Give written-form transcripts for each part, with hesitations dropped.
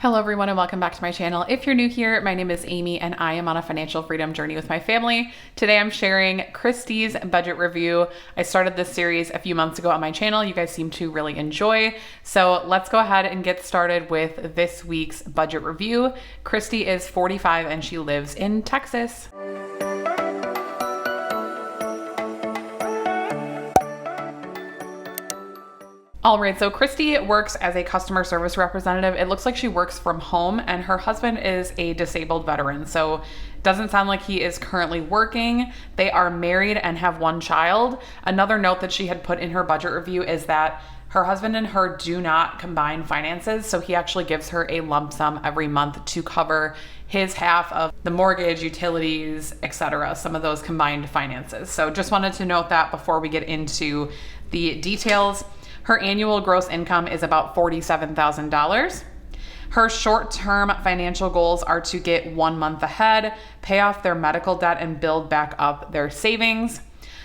Hello everyone and welcome back to my channel. If you're new here, my name is Amy and I am on a financial freedom journey with my family. Today I'm sharing Christy's budget review. I started this series a few months ago on my channel. You guys seem to really enjoy. So let's go ahead and get started with this week's budget review. Christy is 45 and she lives in Texas. All right, so Christy works as a customer service representative. It looks like she works from home and her husband is a disabled veteran. So it doesn't sound like he is currently working. They are married and have one child. Another note that she had put in her budget review is that her husband and her do not combine finances. So he actually gives her a lump sum every month to cover his half of the mortgage, utilities, etc. Some of those combined finances. So just wanted to note that before we get into the details. Her annual gross income is about $47,000. Her short-term financial goals are to get 1 month ahead, pay off their medical debt, and build back up their savings.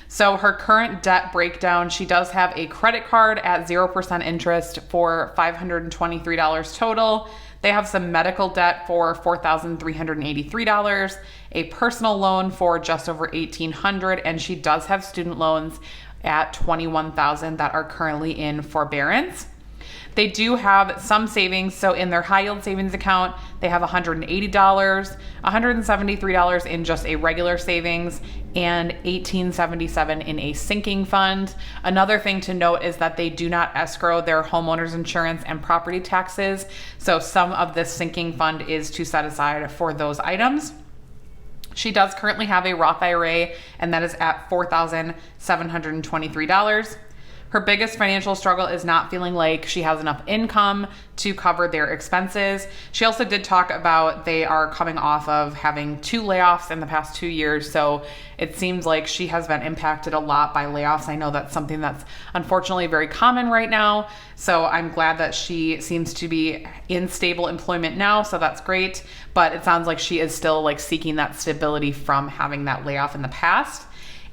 So her current debt breakdown, she does have a credit card at 0% interest for $523 total. They have some medical debt for $4,383, a personal loan for just over $1,800, and she does have student loans at $21,000 that are currently in forbearance. They do have some savings. So in their high yield savings account, they have $180, $173 in just a regular savings, and $1,877 in a sinking fund. Another thing to note is that they do not escrow their homeowners insurance and property taxes. So some of this sinking fund is to set aside for those items. She does currently have a Roth IRA, and that is at $4,723. Her biggest financial struggle is not feeling like she has enough income to cover their expenses. She also did talk about they are coming off of having 2 layoffs in the past 2 years. So it seems like she has been impacted a lot by layoffs. I know that's something that's unfortunately very common right now. So I'm glad that she seems to be in stable employment now. So that's great. But it sounds like she is still like seeking that stability from having that layoff in the past.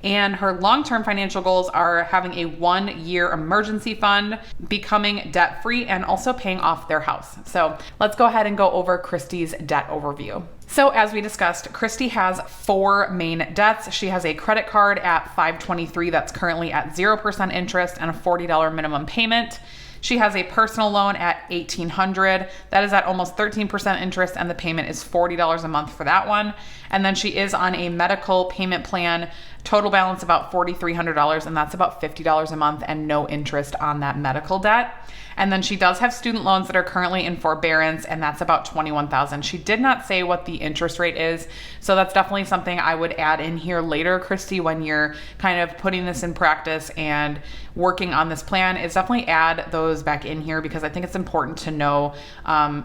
And her long-term financial goals are having a 1-year emergency fund, becoming debt-free, and also paying off their house. So let's go ahead and go over Christy's debt overview. So as we discussed, Christy has 4 main debts. She has a credit card at $523 that's currently at 0% interest and a $40 minimum payment. She has a personal loan at $1,800. That is at almost 13% interest, and the payment is $40 a month for that one. And then she is on a medical payment plan, total balance about $4,300, and that's about $50 a month and no interest on that medical debt. And then she does have student loans that are currently in forbearance, and that's about $21,000. She did not say what the interest rate is, so that's definitely something I would add in here later, Christy, when you're kind of putting this in practice and working on this plan, is definitely add those back in here, because I think it's important to know,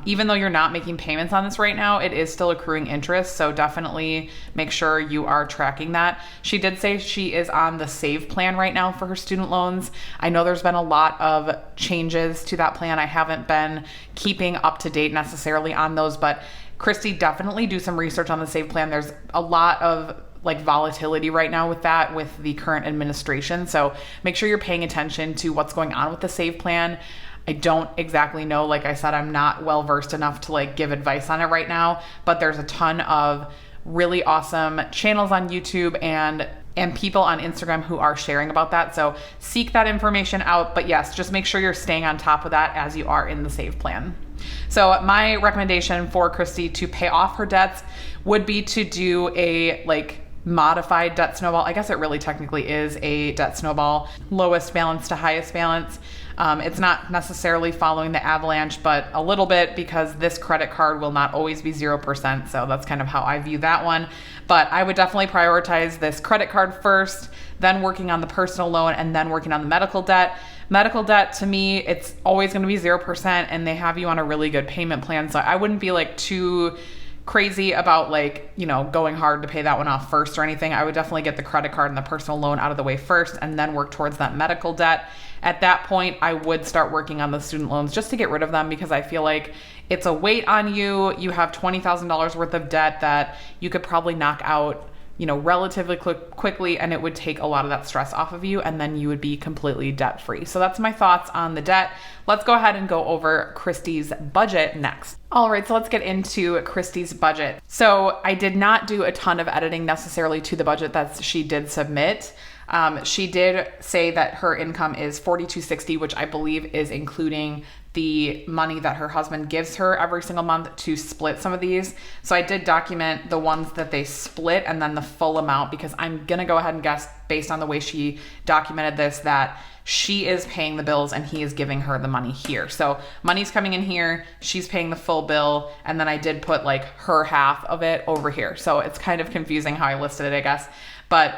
even though you're not making payments on this right now, it is still accruing interest, so definitely make sure you are tracking that. She did say she is on the SAVE plan right now for her student loans. I know there's been a lot of changes to that plan. I haven't been keeping up to date necessarily on those, but Christy, definitely do some research on the SAVE plan. There's a lot of like volatility right now with that, with the current administration. So make sure you're paying attention to what's going on with the SAVE plan. I don't exactly know. Like I said, I'm not well versed enough to like give advice on it right now, but there's a ton of really awesome channels on YouTube and people on Instagram who are sharing about that. So seek that information out. But yes, just make sure you're staying on top of that as you are in the SAVE plan. So my recommendation for Christy to pay off her debts would be to do a like modified debt snowball. I guess it really technically is a debt snowball, lowest balance to highest balance. It's not necessarily following the avalanche, but a little bit, because this credit card will not always be 0%. So that's kind of how I view that one. But I would definitely prioritize this credit card first, then working on the personal loan, and then working on the medical debt. Medical debt, to me, it's always going to be 0%, and they have you on a really good payment plan. So I wouldn't be like too crazy about like, you know, going hard to pay that one off first or anything. I would definitely get the credit card and the personal loan out of the way first, and then work towards that medical debt. At that point, I would start working on the student loans just to get rid of them, because I feel like it's a weight on you. You have $20,000 worth of debt that you could probably knock out relatively quickly, and it would take a lot of that stress off of you, and then you would be completely debt free. So that's my thoughts on the debt. Let's go ahead and go over Christy's budget next. All right, so let's get into Christy's budget. So I did not do a ton of editing necessarily to the budget that she did submit. She did say that her income is $4,260, which I believe is including the money that her husband gives her every single month to split some of these. So I did document the ones that they split and then the full amount, because I'm gonna go ahead and guess, based on the way she documented this, that she is paying the bills and he is giving her the money here. So money's coming in here, she's paying the full bill, and then I did put like her half of it over here. So it's kind of confusing how I listed it, I guess. But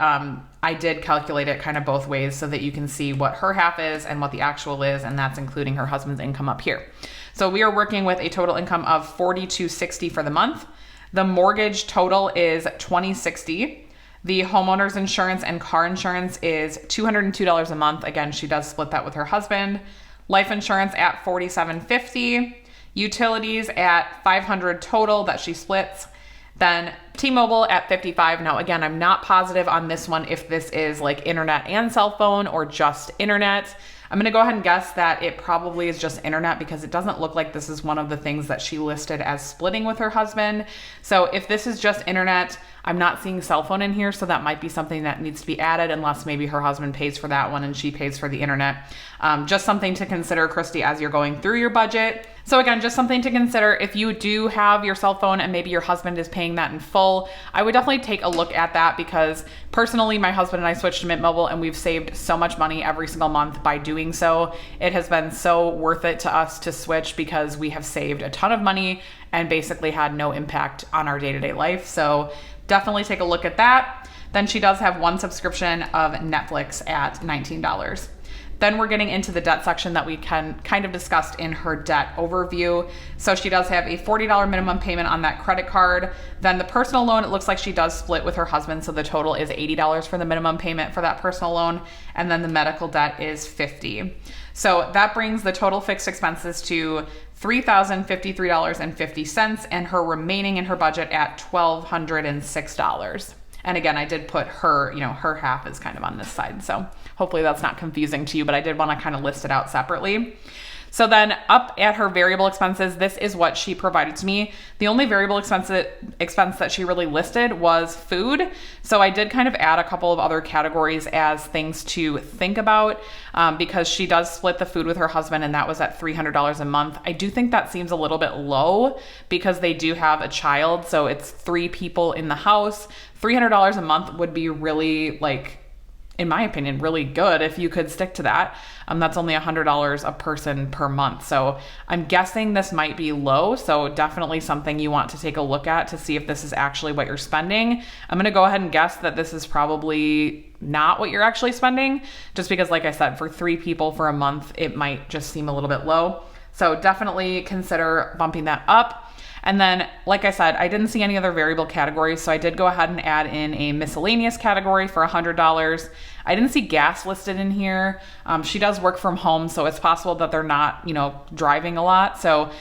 I did calculate it kind of both ways so that you can see what her half is and what the actual is, and that's including her husband's income up here. So we are working with a total income of $4,260 for the month. The mortgage total is $2,060. The homeowner's insurance and car insurance is $202 a month. Again, she does split that with her husband. Life insurance at $47.50. Utilities at $500 total that she splits. Then T-Mobile at $55. Now, again, I'm not positive on this one if this is like internet and cell phone or just internet. I'm going to go ahead and guess that it probably is just internet, because it doesn't look like this is one of the things that she listed as splitting with her husband. So if this is just internet, I'm not seeing cell phone in here, so that might be something that needs to be added, unless maybe her husband pays for that one and she pays for the internet. Just something to consider, Christy, as you're going through your budget. So again, just something to consider. If you do have your cell phone and maybe your husband is paying that in full, I would definitely take a look at that, because personally, my husband and I switched to Mint Mobile and we've saved so much money every single month by doing so. It has been so worth it to us to switch, because we have saved a ton of money and basically had no impact on our day-to-day life. So definitely take a look at that. Then she does have one subscription of Netflix at $19. Then we're getting into the debt section that we can kind of discussed in her debt overview. So she does have a $40 minimum payment on that credit card. Then the personal loan, it looks like she does split with her husband. So the total is $80 for the minimum payment for that personal loan. And then the medical debt is $50. So that brings the total fixed expenses to $3,053.50, and her remaining in her budget at $1,206. And again, I did put her, her half is kind of on this side. So hopefully that's not confusing to you, but I did want to kind of list it out separately. So then up at her variable expenses, this is what she provided to me. The only variable expense that she really listed was food. So I did kind of add a couple of other categories as things to think about, because she does split the food with her husband, and that was at $300 a month. I do think that seems a little bit low, because they do have a child. So it's 3 people in the house. $300 a month would be really, in my opinion, really good if you could stick to that. That's only $100 a person per month. So I'm guessing this might be low. So definitely something you want to take a look at to see if this is actually what you're spending. I'm going to go ahead and guess that this is probably not what you're actually spending, just because, like I said, for 3 people for a month, it might just seem a little bit low. So definitely consider bumping that up. And then, like I said, I didn't see any other variable categories, so I did go ahead and add in a miscellaneous category for $100. I didn't see gas listed in here. She does work from home, so it's possible that they're not, driving a lot. So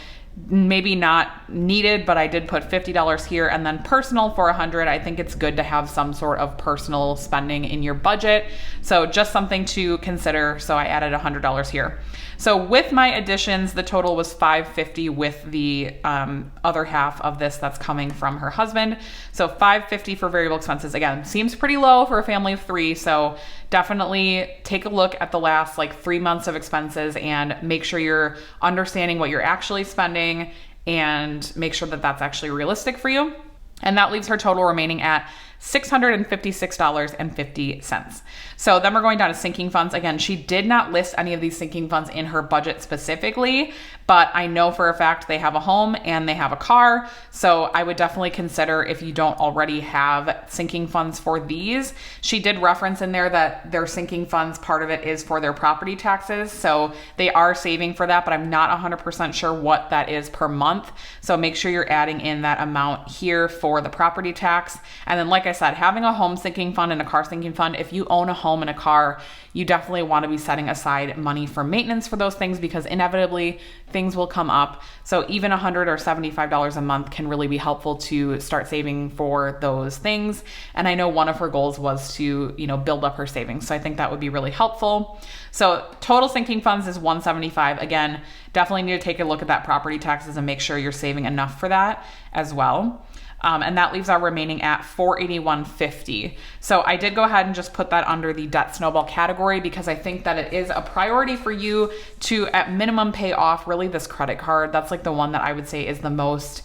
maybe not needed, but I did put $50 here. And then personal for $100. I think it's good to have some sort of personal spending in your budget. So just something to consider. So I added $100 here. So with my additions, the total was $550 with the other half of this that's coming from her husband. So $550 for variable expenses. Again, seems pretty low for a family of 3. So definitely take a look at the last 3 months of expenses and make sure you're understanding what you're actually spending and make sure that that's actually realistic for you. And that leaves her total remaining at $656.50. So then we're going down to sinking funds. Again, she did not list any of these sinking funds in her budget specifically, but I know for a fact they have a home and they have a car. So I would definitely consider, if you don't already have sinking funds for these. She did reference in there that their sinking funds, part of it is for their property taxes. So they are saving for that, but I'm not 100% sure what that is per month. So make sure you're adding in that amount here for the property tax. And then, like I I said, having a home sinking fund and a car sinking fund, if you own a home and a car, you definitely want to be setting aside money for maintenance for those things, because inevitably things will come up. So even $100 or $75 a month can really be helpful to start saving for those things. And I know one of her goals was to, build up her savings. So I think that would be really helpful. So total sinking funds is $175. Again, definitely need to take a look at that property taxes and make sure you're saving enough for that as well. And that leaves our remaining at $481.50. So I did go ahead and just put that under the debt snowball category, because I think that it is a priority for you to at minimum pay off really this credit card. That's like the one that I would say is the most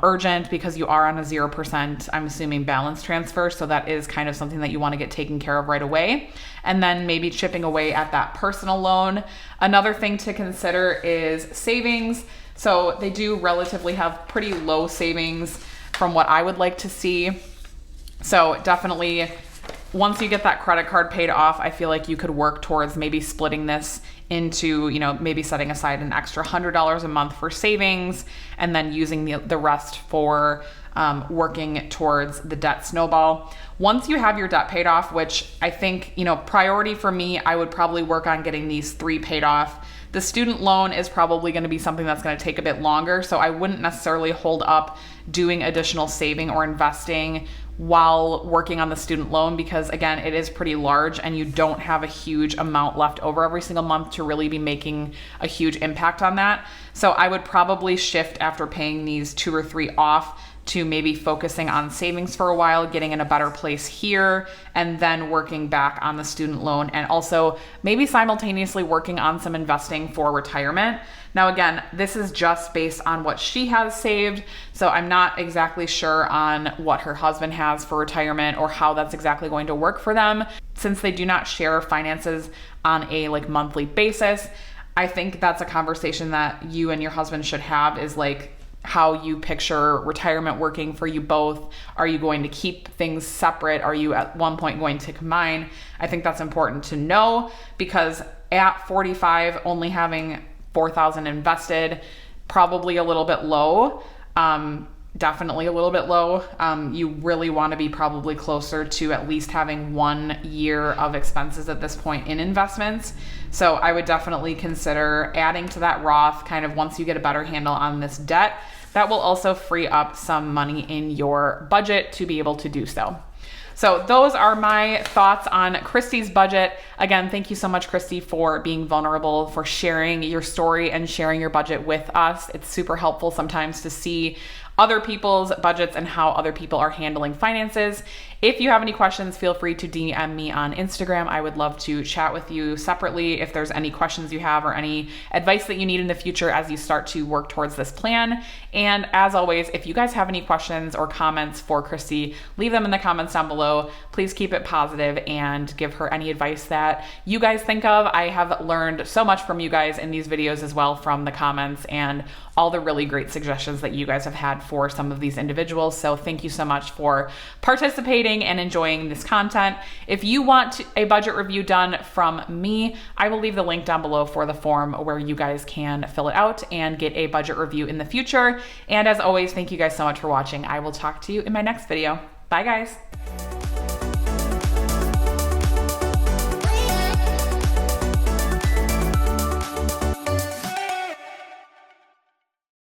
urgent, because you are on a 0%, I'm assuming, balance transfer. So that is kind of something that you want to get taken care of right away. And then maybe chipping away at that personal loan. Another thing to consider is savings. So they do relatively have pretty low savings from what I would like to see. So definitely, once you get that credit card paid off, I feel like you could work towards maybe splitting this into, maybe setting aside an extra $100 a month for savings, and then using the rest for working towards the debt snowball. Once you have your debt paid off, which I think, priority for me, I would probably work on getting these 3 paid off. The student loan is probably going to be something that's going to take a bit longer. So I wouldn't necessarily hold up doing additional saving or investing while working on the student loan, because again, it is pretty large and you don't have a huge amount left over every single month to really be making a huge impact on that. So I would probably shift after paying these 2 or 3 off to maybe focusing on savings for a while, getting in a better place here, and then working back on the student loan, and also maybe simultaneously working on some investing for retirement. Now, again, this is just based on what she has saved, so I'm not exactly sure on what her husband has for retirement or how that's exactly going to work for them. Since they do not share finances on a monthly basis, I think that's a conversation that you and your husband should have, is how you picture retirement working for you both. Are you going to keep things separate? Are you at one point going to combine? I think that's important to know, because at 45, only having $4,000 invested, probably a little bit low. Definitely a little bit low. You really want to be probably closer to at least having 1 year of expenses at this point in investments. So I would definitely consider adding to that Roth kind of once you get a better handle on this debt. That will also free up some money in your budget to be able to do so. So those are my thoughts on Christy's budget. Again, thank you so much, Christy, for being vulnerable, for sharing your story and sharing your budget with us. It's super helpful sometimes to see other people's budgets and how other people are handling finances. If you have any questions, feel free to DM me on Instagram. I would love to chat with you separately if there's any questions you have or any advice that you need in the future as you start to work towards this plan. And as always, if you guys have any questions or comments for Christy, leave them in the comments down below. Please keep it positive and give her any advice that you guys think of. I have learned so much from you guys in these videos as well, from the comments and all the really great suggestions that you guys have had for some of these individuals. So thank you so much for participating and enjoying this content. If you want a budget review done from me, I will leave the link down below for the form where you guys can fill it out and get a budget review in the future. And as always, thank you guys so much for watching. I will talk to you in my next video. Bye, guys.